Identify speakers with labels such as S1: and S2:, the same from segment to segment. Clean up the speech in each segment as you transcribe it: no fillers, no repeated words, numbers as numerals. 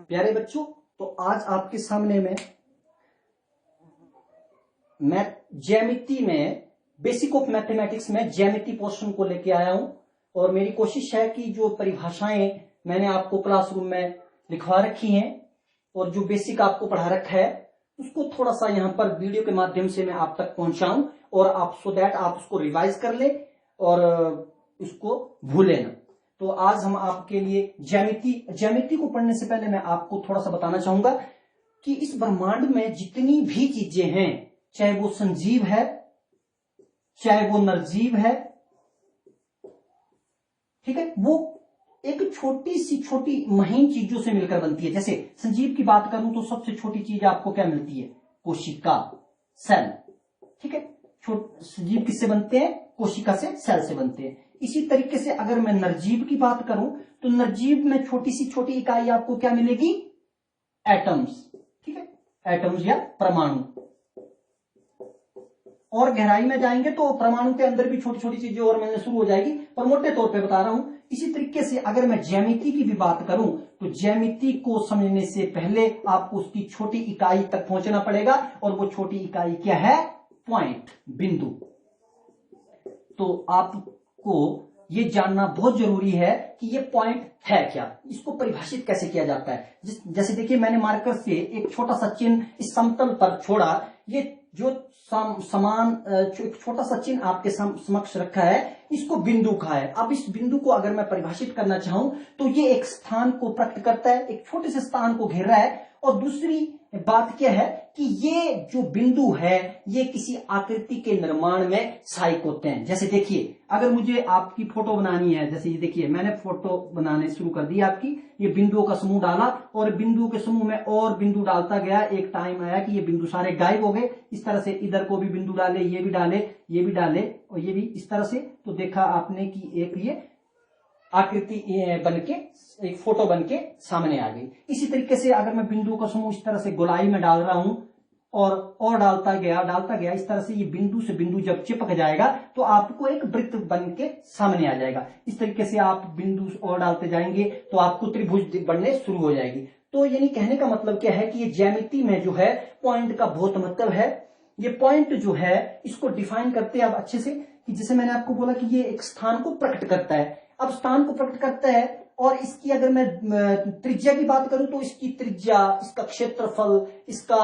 S1: प्यारे बच्चों, तो आज आपके सामने मैं ज्यामिति में बेसिक ऑफ मैथमेटिक्स में ज्यामिति पोर्शन को लेके आया हूं। और मेरी कोशिश है कि जो परिभाषाएं मैंने आपको क्लासरूम में लिखवा रखी हैं और जो बेसिक आपको पढ़ा रखा है उसको थोड़ा सा यहाँ पर वीडियो के माध्यम से मैं आप तक पहुंचाऊं और आप सो दैट आप उसको रिवाइज कर ले और उसको भूलें ना। तो आज हम आपके लिए ज्यामिति को पढ़ने से पहले मैं आपको थोड़ा सा बताना चाहूंगा कि इस ब्रह्मांड में जितनी भी चीजें हैं, चाहे वो संजीव है चाहे वो निर्जीव है, ठीक है, वो एक छोटी महीन चीजों से मिलकर बनती है। जैसे संजीव की बात करूं तो सबसे छोटी चीज आपको क्या मिलती है? कोशिका, सेल, ठीक है। सजीव किससे बनते हैं? कोशिका से, सेल से बनते हैं। इसी तरीके से अगर मैं निर्जीव की बात करूं तो निर्जीव में छोटी इकाई आपको क्या मिलेगी? एटम्स, ठीक है, एटम्स या परमाणु। और गहराई में जाएंगे तो परमाणु के अंदर भी छोटी चीजें और मिलने शुरू हो जाएगी, पर मोटे तौर पे बता रहा हूं। इसी तरीके से अगर मैं ज्यामिति की भी बात करूं तो ज्यामिति को समझने से पहले आपको उसकी छोटी इकाई तक पहुंचना पड़ेगा, और वो छोटी इकाई क्या है? पॉइंट, बिंदु। तो आपको ये जानना बहुत जरूरी है कि ये पॉइंट है क्या, इसको परिभाषित कैसे किया जाता है। जैसे देखिए, मैंने मार्कर से एक छोटा सा चिन्ह इस समतल पर छोड़ा। ये जो समान छोटा सा चिन्ह आपके समक्ष रखा है, इसको बिंदु कहा है। अब इस बिंदु को अगर मैं परिभाषित करना चाहूं तो ये एक स्थान को प्रकट करता है, एक छोटे से स्थान को घेर रहा है। और दूसरी बात क्या है कि ये जो बिंदु है ये किसी आकृति के निर्माण में सहायक होते हैं। जैसे देखिए, अगर मुझे आपकी फोटो बनानी है, जैसे ये देखिए मैंने फोटो बनाने शुरू कर दी आपकी, ये बिंदुओं का समूह डाला और बिंदुओं के समूह में और बिंदु डालता गया। एक टाइम आया कि ये बिंदु सारे गायब हो गए। इस तरह से इधर को भी बिंदु डाले, ये भी डाले, ये भी डाले और ये भी, इस तरह से। तो देखा आपने कि एक ये आकृति बनके, एक फोटो बनके सामने आ गई। इसी तरीके से अगर मैं बिंदुओं का समूह इस तरह से गोलाई में डाल रहा हूं और डालता गया इस तरह से, ये बिंदु से बिंदु जब चिपक जाएगा तो आपको एक वृत्त बन के सामने आ जाएगा। इस तरीके से आप बिंदु और डालते जाएंगे तो आपको त्रिभुज बनने शुरू हो जाएगी। तो यानी कहने का मतलब क्या है कि ये ज्यामिति में जो है पॉइंट का बहुत महत्व है। ये पॉइंट जो है इसको डिफाइन करते हैं आप अच्छे से, कि जैसे मैंने आपको बोला कि ये एक स्थान को प्रकट करता है। अब स्थान को प्रकट करता है और इसकी अगर मैं त्रिज्या की बात करूं तो इसकी त्रिज्या, इसका क्षेत्रफल, इसका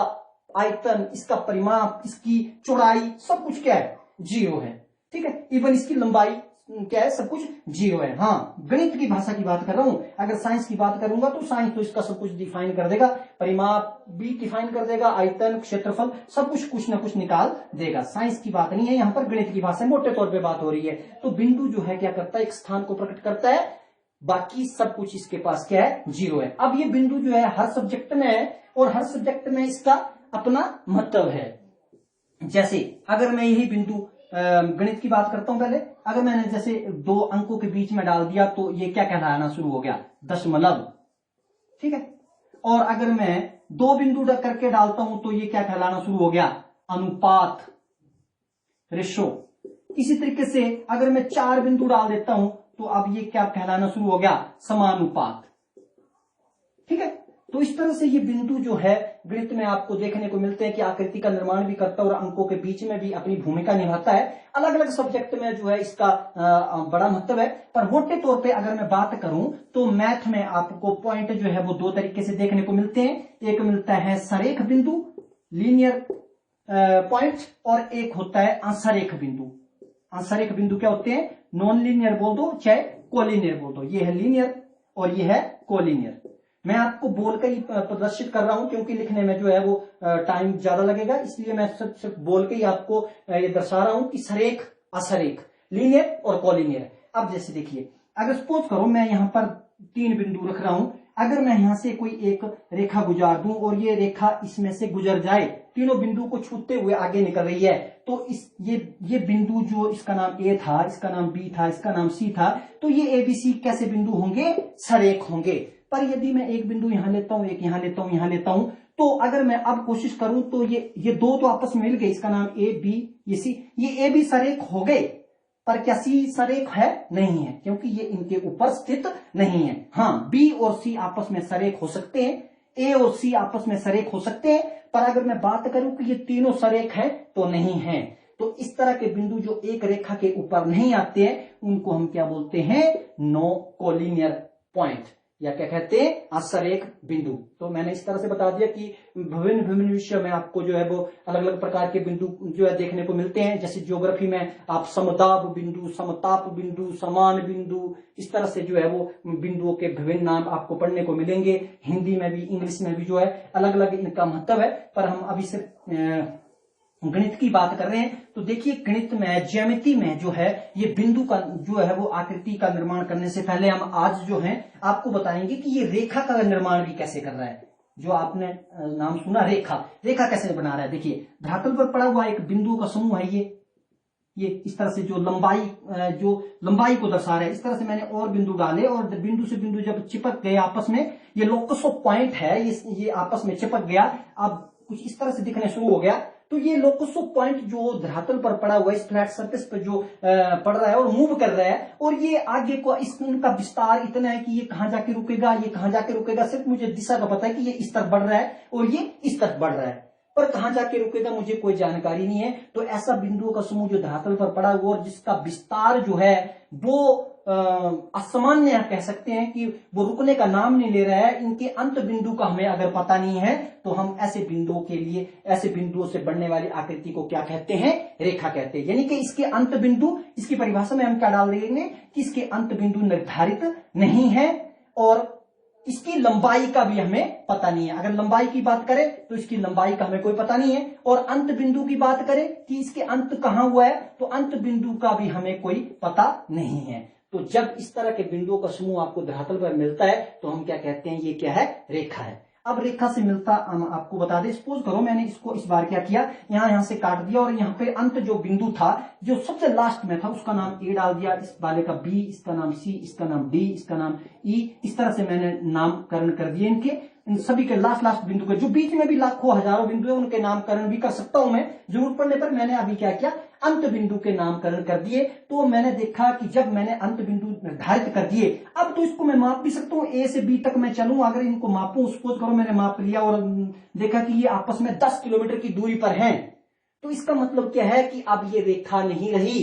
S1: आयतन, इसका परिमाप, इसकी चौड़ाई, सब कुछ क्या है? 0 है, ठीक है। इवन इसकी लंबाई क्या है? सब कुछ 0 है। हाँ, गणित की भाषा की बात कर रहा हूं। अगर साइंस की बात करूंगा तो साइंस तो इसका सब कुछ डिफाइन कर देगा, परिमाप भी डिफाइन कर देगा, आयतन, क्षेत्रफल, सब कुछ ना कुछ निकाल देगा। साइंस की बात नहीं है यहाँ पर, गणित की भाषा मोटे तौर पर बात हो रही है। तो बिंदु जो है क्या करता है? एक स्थान को प्रकट करता है, बाकी सब कुछ इसके पास क्या है? 0 है। अब ये बिंदु जो है हर सब्जेक्ट में है और हर सब्जेक्ट में इसका अपना महत्व है। जैसे अगर मैं यही बिंदु गणित की बात करता हूं पहले, अगर मैंने जैसे 2 अंकों के बीच में डाल दिया तो ये क्या कहलाना शुरू हो गया? दशमलव, ठीक है। और अगर मैं 2 बिंदु करके डालता हूं तो ये क्या कहलाना शुरू हो गया? अनुपात, रेशो। इसी तरीके से अगर मैं 4 बिंदु डाल देता हूं तो अब ये क्या कहलाना शुरू हो गया? समानुपात, ठीक है। तो इस तरह से ये बिंदु जो है गणित में आपको देखने को मिलते हैं कि आकृति का निर्माण भी करता है और अंकों के बीच में भी अपनी भूमिका निभाता है। अलग अलग सब्जेक्ट में जो है इसका बड़ा महत्व है। पर मोटे तौर पे अगर मैं बात करूं तो मैथ में आपको पॉइंट जो है वो 2 तरीके से देखने को मिलते हैं। एक मिलता है सरेख बिंदु, लीनियर पॉइंट, और एक होता है असरेख बिंदु। असरेख बिंदु क्या होते हैं? नॉन लीनियर बोल दो चाहे कोलिनियर बोल दो। ये है लीनियर और ये है कोलिनियर। मैं आपको बोलकर ही प्रदर्शित कर रहा हूं क्योंकि लिखने में जो है वो टाइम ज्यादा लगेगा, इसलिए मैं सिर्फ बोल के ही आपको ये दर्शा रहा हूं कि सरेख, असरेख, लीनियर और कोलिनियर। अब जैसे देखिए, अगर सपोज करो मैं यहां पर 3 बिंदु रख रहा हूं, अगर मैं यहां से कोई एक रेखा गुजार दूं और ये रेखा इसमें से गुजर जाए, तीनों बिंदु को छूते हुए आगे निकल रही है, तो ये बिंदु जो इसका नाम ए था, इसका नाम बी था, इसका नाम सी था, तो ये एबीसी कैसे बिंदु होंगे? सरेख होंगे। पर यदि मैं एक बिंदु यहां लेता हूं, एक यहां लेता हूं, यहां लेता हूं, तो अगर मैं अब कोशिश करूं तो ये 2 तो आपस में मिल गए, इसका नाम ए बी, ये सी, ये ए बी सरेख हो गए। पर क्या सी सरेख है? नहीं है, क्योंकि ये इनके ऊपर स्थित नहीं है। हाँ, बी और सी आपस में सरेख हो सकते हैं, ए और सी आपस में सरेख हो सकते हैं, पर अगर मैं बात करूं कि ये तीनों सरेख है तो नहीं है। तो इस तरह के बिंदु जो एक रेखा के ऊपर नहीं आते हैं उनको हम क्या बोलते हैं? नो कोलिनियर पॉइंट, या क्या कहते हैं? असरेख बिंदु। तो मैंने इस तरह से बता दिया कि विभिन्न विभिन्न विषयों में आपको जो है वो अलग अलग प्रकार के बिंदु जो है देखने को मिलते हैं। जैसे ज्योग्राफी में आप समदाब बिंदु, समताप बिंदु, समान बिंदु, इस तरह से जो है वो बिंदुओं के विभिन्न नाम आपको पढ़ने को मिलेंगे। हिंदी में भी, इंग्लिश में भी जो है अलग अलग इनका महत्व है। पर हम अभी सिर्फ गणित की बात कर रहे हैं। तो देखिए, गणित में, ज्यामिति में जो है ये बिंदु का जो है वो आकृति का निर्माण करने से पहले हम आज जो है आपको बताएंगे कि ये रेखा का निर्माण भी कैसे कर रहा है। जो आपने नाम सुना रेखा, रेखा कैसे बना रहा है। देखिए, धरातल पर पड़ा हुआ एक बिंदुओं का समूह है ये इस तरह से जो लंबाई को दर्शा रहा है। इस तरह से मैंने और बिंदु डाले और बिंदु से बिंदु जब चिपक गए आपस में, ये लोकस ऑफ पॉइंट है, ये आपस में चिपक गया। अब कुछ इस तरह से दिखने शुरू हो गया। तो ये लोकस ऑफ पॉइंट जो धरातल पर पड़ा हुआ है, इस फ्लैट सरफेस पर जो पड़ रहा है और मूव कर रहा है, और ये आगे को इनका विस्तार इतना है कि ये कहां जाके रुकेगा, ये कहां जाके रुकेगा। सिर्फ मुझे दिशा का पता है कि ये इस तरफ बढ़ रहा है और ये इस तरफ बढ़ रहा है, पर कहां जाके रुकेगा मुझे कोई जानकारी नहीं है। तो ऐसा बिंदुओं का समूह जो धरातल पर पड़ा हुआ और जिसका विस्तार जो है वो असामान्य कह सकते हैं कि वो रुकने का नाम नहीं ले रहा है, इनके अंत बिंदु का हमें अगर पता नहीं है तो हम ऐसे बिंदुओं के लिए, ऐसे बिंदुओं से बनने वाली आकृति को क्या कहते हैं? रेखा कहते हैं। यानी कि इसके अंत बिंदु, इसकी परिभाषा में हम क्या डाल देंगे कि इसके अंत बिंदु निर्धारित नहीं है और इसकी लंबाई का भी हमें पता नहीं है। अगर लंबाई की बात करें तो इसकी लंबाई का हमें कोई पता नहीं है, और अंत बिंदु की बात करें कि इसके अंत कहां हुआ है तो अंत बिंदु का भी हमें कोई पता नहीं है। तो जब इस तरह के बिंदुओं का समूह आपको धरातल पर मिलता है तो हम क्या कहते हैं? ये क्या है? रेखा है। अब रेखा से मिलता हम आपको बता दें, सपोज करो मैंने इसको इस बार क्या किया, यहां से काट दिया और यहाँ पे अंत जो बिंदु था जो सबसे लास्ट में था उसका नाम ए डाल दिया, इस वाले का बी, इसका नाम सी, इसका नाम डी, इसका नाम ई। इस तरह से मैंने नामकरण कर दिए इनके, इन सभी के लास्ट बिंदु के। जो बीच में भी लाखों हजारों बिंदु है उनके नामकरण भी कर सकता हूं मैं जरूरत पड़ने पर। मैंने अभी क्या किया? अंत बिंदु के नामकरण कर दिए। तो मैंने देखा कि जब मैंने अंत बिंदु निर्धारित कर दिए, अब तो इसको मैं माप भी सकता हूं, ए से बी तक मैं चलूं। अगर इनको मापूं, सपोज करो मैंने माप लिया और देखा कि ये आपस में 10 किलोमीटर की दूरी पर हैं, तो इसका मतलब क्या है कि अब ये रेखा नहीं रही।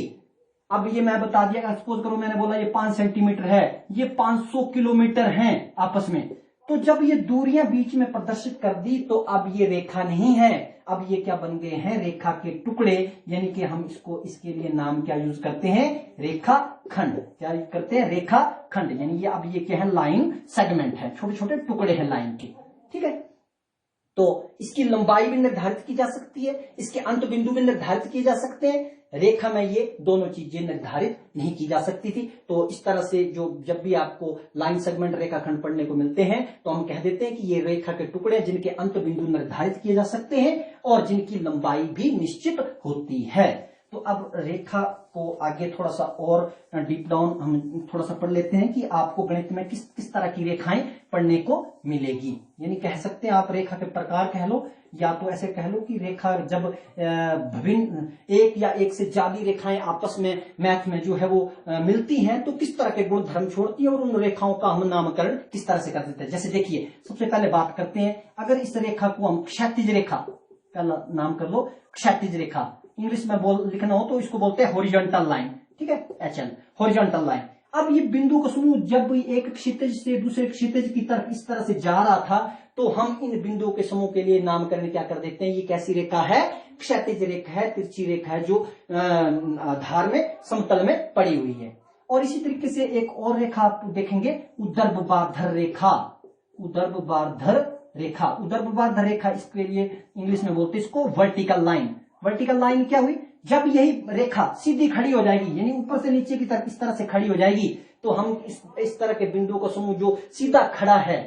S1: अब ये मैं बता दिया, सपोज करो मैंने बोला ये 5 सेंटीमीटर है, ये 500 किलोमीटर हैं आपस में। तो जब ये दूरियां बीच में प्रदर्शित कर दी तो अब ये रेखा नहीं है, अब ये क्या बन गए हैं? रेखा के टुकड़े। यानी कि हम इसके लिए नाम क्या यूज करते हैं? रेखा खंड। क्या करते हैं? रेखा खंड। यानी ये अब ये क्या है? लाइन सेगमेंट है, छोटे छोटे टुकड़े हैं लाइन के। ठीक है, तो इसकी लंबाई भी निर्धारित की जा सकती है, इसके अंत बिंदु भी निर्धारित किए जा सकते हैं। रेखा में ये दोनों चीजें निर्धारित नहीं की जा सकती थी। तो इस तरह से जो जब भी आपको लाइन सेगमेंट, रेखाखंड पढ़ने को मिलते हैं तो हम कह देते हैं कि ये रेखा के टुकड़े जिनके अंत बिंदु निर्धारित किए जा सकते हैं और जिनकी लंबाई भी निश्चित होती है। तो अब रेखा को आगे थोड़ा सा और डीप डाउन हम थोड़ा सा पढ़ लेते हैं कि आपको गणित में किस किस तरह की रेखाएं पढ़ने को मिलेगी। यानी कह सकते हैं आप रेखा के प्रकार कह लो, या तो ऐसे कह लो कि रेखा जब विभिन्न एक या एक से ज्यादा रेखाएं आपस में मैथ में जो है वो मिलती हैं तो किस तरह के गुण धर्म छोड़ती है और उन रेखाओं का हम नामकरण किस तरह से कर देते हैं। जैसे देखिए, सबसे पहले बात करते हैं, अगर इस रेखा को हम क्षैतिज रेखा, पहला नाम कर लो क्षैतिज रेखा, इंग्लिश में लिखना हो तो इसको बोलते हैं हॉरिजॉन्टल लाइन। ठीक है, HL, हॉरिजॉन्टल लाइन। अब ये बिंदु का समूह जब एक क्षितिज से दूसरे क्षितिज की तरफ इस तरह से जा रहा था तो हम इन बिंदुओं के समूह के लिए नामकरण क्या कर देते हैं? ये कैसी रेखा है? क्षैतिज रेखा है, तिरछी रेखा है जो आधार में, समतल में पड़ी हुई है। और इसी तरीके से एक और रेखा आप देखेंगे, उदर्भबार्धर रेखा। उदर्भबार्धर रेखा, उदर्भबार्धर रेखा इसके लिए इंग्लिश में बोलते हैं इसको वर्टिकल लाइन। वर्टिकल लाइन क्या हुई? जब यही रेखा सीधी खड़ी हो जाएगी, यानी ऊपर से नीचे की तरफ इस तरह से खड़ी हो जाएगी, तो हम इस तरह के बिंदुओं का समूह जो सीधा खड़ा है,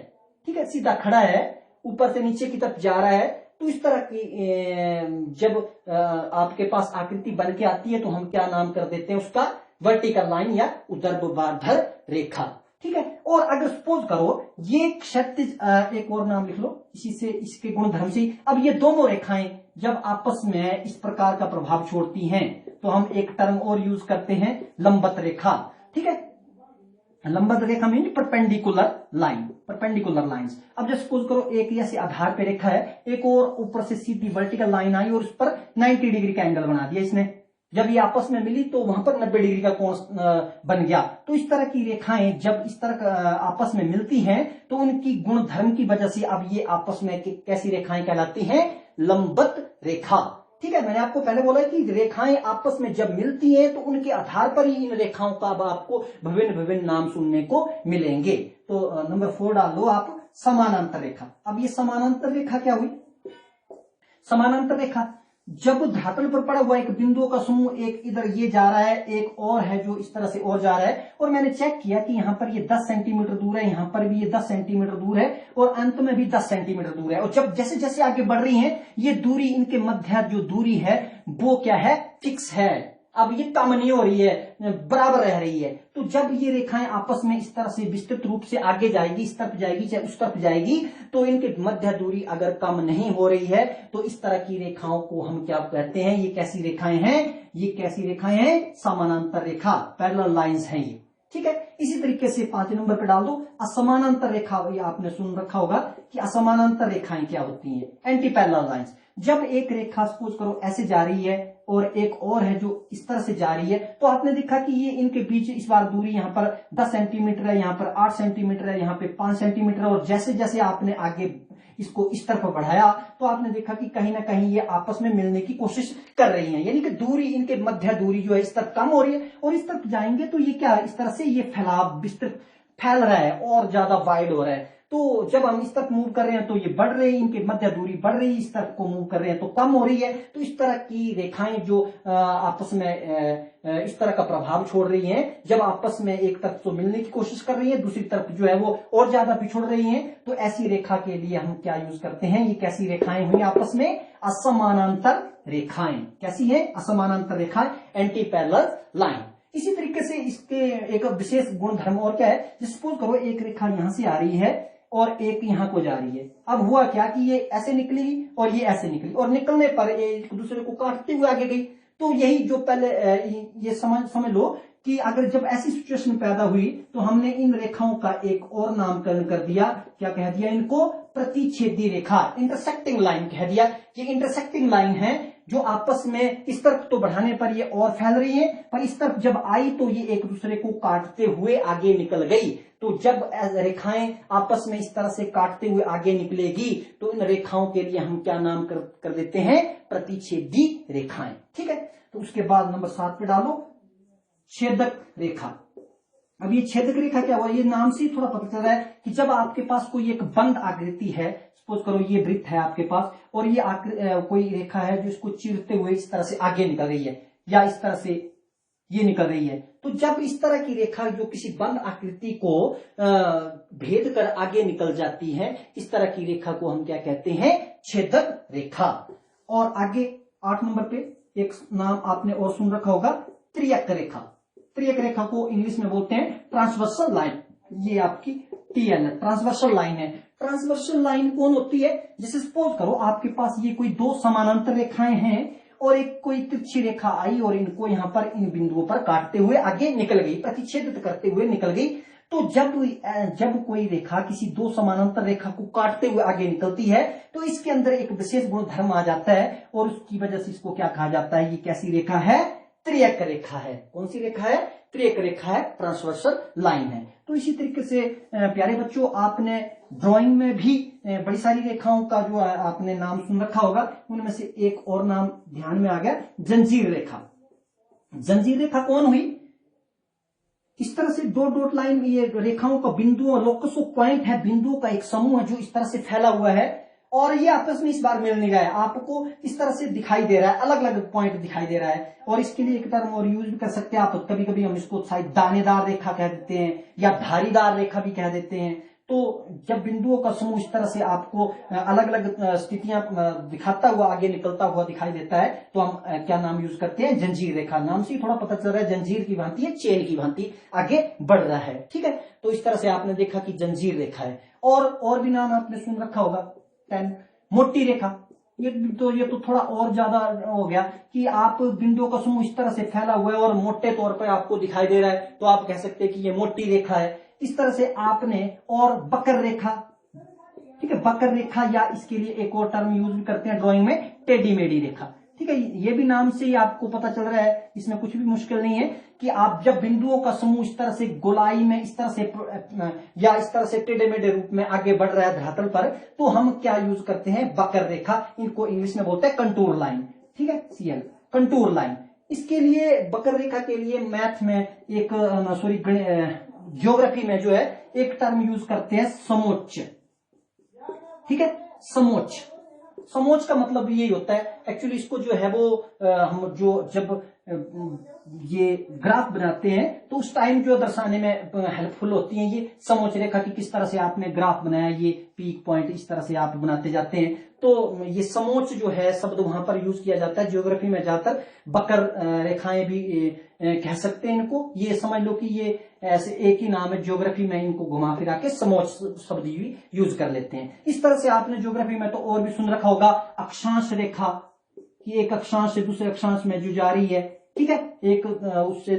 S1: ठीक है, सीधा खड़ा है, ऊपर से नीचे की तरफ जा रहा है, तो इस तरह की जब आपके पास आकृति बन के आती है तो हम क्या नाम कर देते हैं उसका? वर्टिकल लाइन या उदर्भबार्धर रेखा। ठीक है, और अगर सपोज करो ये क्षैतिज, एक और नाम लिख लो इसी से, इसके गुण धर्म से, अब ये दोनों रेखाएं जब आपस में इस प्रकार का प्रभाव छोड़ती हैं तो हम एक टर्म और यूज करते हैं, लंबवत रेखा। ठीक है, लंबवत रेखा mean perpendicular line, perpendicular lines. अब जब सपोज करो एक ऐसे आधार पे रेखा है, एक और ऊपर से सीधी वर्टिकल लाइन आई और उस पर 90 डिग्री का एंगल बना दिया इसने। जब ये आपस में मिली तो वहां पर 90 डिग्री का कोण बन गया। तो इस तरह की रेखाएं जब इस तरह आपस में मिलती हैं तो उनकी गुण धर्म की वजह से अब ये आपस में कैसी रेखाएं कहलाती हैं, लंबवत रेखा। ठीक है, मैंने आपको पहले बोला कि रेखाएं आपस में जब मिलती हैं तो उनके आधार पर ही इन रेखाओं का अब आपको विभिन्न विभिन्न नाम सुनने को मिलेंगे। तो नंबर 4 डाल दो आप, समानांतर रेखा। अब ये समानांतर रेखा क्या हुई? समानांतर रेखा जब धरातल पर पड़ा हुआ एक बिंदुओं का समूह, एक इधर ये जा रहा है, एक और है जो इस तरह से और जा रहा है, और मैंने चेक किया कि यहाँ पर ये 10 सेंटीमीटर दूर है, यहाँ पर भी ये 10 सेंटीमीटर दूर है, और अंत में भी 10 सेंटीमीटर दूर है। और जब जैसे जैसे आगे बढ़ रही हैं ये दूरी, इनके मध्य जो दूरी है वो क्या है, फिक्स है। अब ये कम नहीं हो रही है, बराबर रह रही है। तो जब ये रेखाएं आपस में इस तरह से विस्तृत रूप से आगे जाएगी, इस तरफ जाएगी चाहे उस तरफ जाएगी, तो इनके मध्य दूरी अगर कम नहीं हो रही है तो इस तरह की रेखाओं को हम क्या कहते हैं, ये कैसी रेखाएं हैं, ये कैसी रेखाएं हैं, समानांतर रेखा, पैरेलल लाइंस हैं ये। ठीक है, इसी तरीके से 5 नंबर पे डाल दो असमानांतर रेखा। ये आपने सुन रखा होगा कि असमानांतर रेखाएं क्या होती हैं, एंटी पैरेलल लाइंस। जब एक रेखा सपोज करो ऐसे जा रही है और एक और है जो इस तरह से जा रही है, तो आपने देखा कि ये इनके बीच इस बार दूरी यहाँ पर 10 सेंटीमीटर है, यहाँ पर 8 सेंटीमीटर है, यहाँ पे 5 सेंटीमीटर, और जैसे जैसे आपने आगे इसको इस तरफ बढ़ाया तो आपने देखा कि कहीं ना कहीं ये आपस में मिलने की कोशिश कर रही हैं, यानी कि दूरी, इनके मध्य दूरी जो है इस तरफ कम हो रही है, और इस तरफ जाएंगे तो ये क्या है, इस तरह से ये फैलाव विस्तृत फैल रहा है और ज्यादा वाइड हो रहा है। तो जब हम इस तरफ मूव कर रहे हैं तो ये बढ़ रही है, इनके मध्य दूरी बढ़ रही है, इस तरफ को मूव कर रहे हैं तो कम हो रही है। तो इस तरह की रेखाएं जो आपस में इस तरह का प्रभाव छोड़ रही हैं, जब आपस में एक तरफ तो मिलने की कोशिश कर रही है, दूसरी तरफ जो है वो और ज्यादा बिछुड़ रही हैं, तो ऐसी रेखा के लिए हम क्या यूज करते हैं, ये कैसी रेखाएं हुई आपस में, असमानांतर रेखाएं। कैसी है, असमानांतर रेखाएं, एंटी पैरेलल लाइन। इसी तरीके से इसके एक विशेष गुण धर्म और क्या है, सपोज करो एक रेखा यहां से आ रही है और एक यहां को जा रही है। अब हुआ क्या कि ये ऐसे निकलेगी और ये ऐसे निकली, और निकलने पर एक दूसरे को काटते हुए आगे गई। तो यही जो पहले ये समझ लो कि अगर जब ऐसी सिचुएशन पैदा हुई तो हमने इन रेखाओं का एक और नामकरण कर दिया, क्या कह दिया इनको, प्रतिच्छेदी रेखा, इंटरसेक्टिंग लाइन कह दिया। ये इंटरसेक्टिंग लाइन है जो आपस में इस तरफ तो बढ़ाने पर ये और फैल रही है, पर इस तरफ जब आई तो ये एक दूसरे को काटते हुए आगे निकल गई। तो जब रेखाएं आपस में इस तरह से काटते हुए आगे निकलेगी तो इन रेखाओं के लिए हम क्या नाम कर देते हैं, प्रतिच्छेदी रेखाएं। ठीक है, तो उसके बाद नंबर 7 पे डालो छेदक रेखा। अब ये छेदक रेखा क्या हुआ, ये नाम से थोड़ा पता चल रहा है कि जब आपके पास कोई एक बंद आकृति है, सपोज करो ये वृत्त है आपके पास और ये कोई रेखा है जो इसको चीरते हुए इस तरह से आगे निकल रही है या इस तरह से ये निकल रही है, तो जब इस तरह की रेखा जो किसी बंद आकृति को भेद कर आगे निकल जाती है, इस तरह की रेखा को हम क्या कहते हैं, छेदक रेखा। और आगे 8 नंबर पे एक नाम आपने और सुन रखा होगा, त्रियक रेखा। त्रियक रेखा को इंग्लिश में बोलते हैं ट्रांसवर्सल लाइन। ये आपकी टीएल है, ट्रांसवर्सल लाइन है। ट्रांसवर्सल लाइन कौन होती है, जैसे सपोज करो आपके पास ये कोई दो समानांतर रेखाएं हैं और एक कोई तिरछी रेखा आई और इनको यहां पर इन बिंदुओं पर काटते हुए आगे निकल गई, प्रतिच्छेदित करते हुए निकल गई। तो जब कोई रेखा किसी दो समानांतर रेखा को काटते हुए आगे निकलती है तो इसके अंदर एक विशेष गुण धर्म आ जाता है और उसकी वजह से इसको क्या कहा जाता है, ये कैसी रेखा है, त्रियक रेखा है। कौन सी रेखा है, त्रियक रेखा है, ट्रांसवर्सल लाइन है। तो इसी तरीके से प्यारे बच्चों, आपने ड्राइंग में भी बड़ी सारी रेखाओं का जो आपने नाम सुन रखा होगा, उनमें से एक और नाम ध्यान में आ गया, जंजीर रेखा। जंजीर रेखा कौन हुई, इस तरह से दो डॉट लाइन, ये रेखाओं का बिंदुओं, लोकस ऑफ पॉइंट है, बिंदुओं का एक समूह है जो इस तरह से फैला हुआ है और ये आपस में इस बार मिल नहीं रहा है, आपको इस तरह से दिखाई दे रहा है, अलग अलग पॉइंट दिखाई दे रहा है। और इसके लिए एक टर्म और यूज भी कर सकते हैं आप, कभी कभी हम इसको शायद दानेदार रेखा कह देते हैं या धारीदार रेखा भी कह देते हैं। तो जब बिंदुओं का समूह इस तरह से आपको अलग अलग स्थितियां दिखाता हुआ आगे निकलता हुआ दिखाई देता है तो हम क्या नाम यूज करते हैं, जंजीर रेखा। नाम से ही थोड़ा पता चल रहा है, जंजीर की भांति है, चेन की भांति आगे बढ़ रहा है। ठीक है, तो इस तरह से आपने देखा कि जंजीर रेखा है। और भी नाम आपने सुन रखा होगा, 10 मोटी रेखा। ये तो थोड़ा और ज्यादा हो गया कि आप बिंदुओं का समूह इस तरह से फैला हुआ है और मोटे तौर पर आपको दिखाई दे रहा है, तो आप कह सकते हैं कि ये मोटी रेखा है। इस तरह से आपने, और बकर रेखा, ठीक है, बकर रेखा, या इसके लिए एक और टर्म यूज करते हैं ड्राइंग में, टेढ़ी मेढ़ी रेखा, ठीक है। ये भी नाम से ही आपको पता चल रहा है, इसमें कुछ भी मुश्किल नहीं है कि आप जब बिंदुओं का समूह इस तरह से गोलाई में इस तरह से या इस तरह से टेढ़े मेढ़े रूप में आगे बढ़ रहा है धरातल पर, तो हम क्या यूज करते हैं, बकर रेखा। इनको इंग्लिश में बोलते हैं कंटूर लाइन, ठीक है, CL, कंटूर लाइन। इसके लिए, बकर रेखा के लिए मैथ में एक ज्योग्राफी में जो है एक टर्म यूज करते हैं, समोच्च, ठीक है, समोच्च। समोच्च का मतलब यही होता है, एक्चुअली इसको जो है वो हम जब ये ग्राफ बनाते हैं तो उस टाइम जो दर्शाने में हेल्पफुल होती है ये समोच्च रेखा की, किस तरह से आपने ग्राफ बनाया, ये पीक पॉइंट इस तरह से आप बनाते जाते हैं। तो ये समोच्च जो है शब्द वहां पर यूज किया जाता है ज्योग्राफी में ज्यादातर। बकर रेखाएं भी कह सकते हैं इनको, ये समझ लो कि ये ऐसे एक ही नाम है ज्योग्राफी में, इनको घुमा फिरा के समोच्च शब्द भी यूज कर लेते हैं। इस तरह से आपने ज्योग्राफी में तो और भी सुन रखा होगा, अक्षांश रेखा, कि एक अक्षांश से दूसरे अक्षांश में जो जा रही है, ठीक है, एक उससे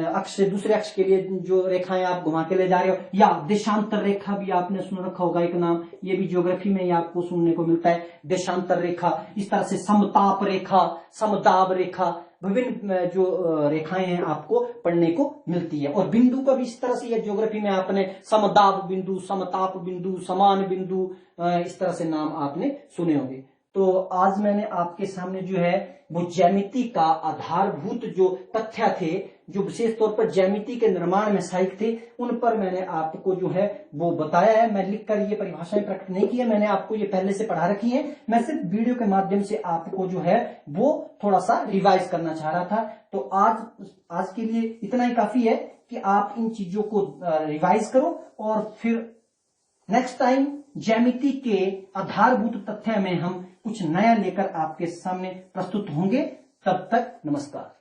S1: अक्ष से दूसरे अक्ष के लिए जो रेखाएं आप घुमा के ले जा रहे हो, या देशांतर रेखा भी आपने सुन रखा होगा एक नाम, ये भी ज्योग्राफी में ही आपको सुनने को मिलता है, देशांतर रेखा। इस तरह से समताप रेखा, समदाब रेखा, विभिन्न जो रेखाएं हैं आपको पढ़ने को मिलती है। और बिंदु का भी इस तरह से ये ज्योग्राफी में आपने समदाब बिंदु, समताप बिंदु, समान बिंदु, इस तरह से नाम आपने सुने होंगे। तो आज मैंने आपके सामने जो है वो ज्यामिति का आधारभूत जो तथ्य थे, जो विशेष तौर पर ज्यामिति के निर्माण में सहायक थे, उन पर मैंने आपको जो है वो बताया है। मैं लिखकर ये परिभाषाएं प्रकट नहीं की है, मैंने आपको ये पहले से पढ़ा रखी है। मैं सिर्फ वीडियो के माध्यम से आपको जो है वो थोड़ा सा रिवाइज करना चाह रहा था। तो आज के लिए इतना ही काफी है कि आप इन चीजों को रिवाइज करो, और फिर नेक्स्ट टाइम ज्यामिति के आधारभूत तथ्य में हम कुछ नया लेकर आपके सामने प्रस्तुत होंगे। तब तक नमस्कार।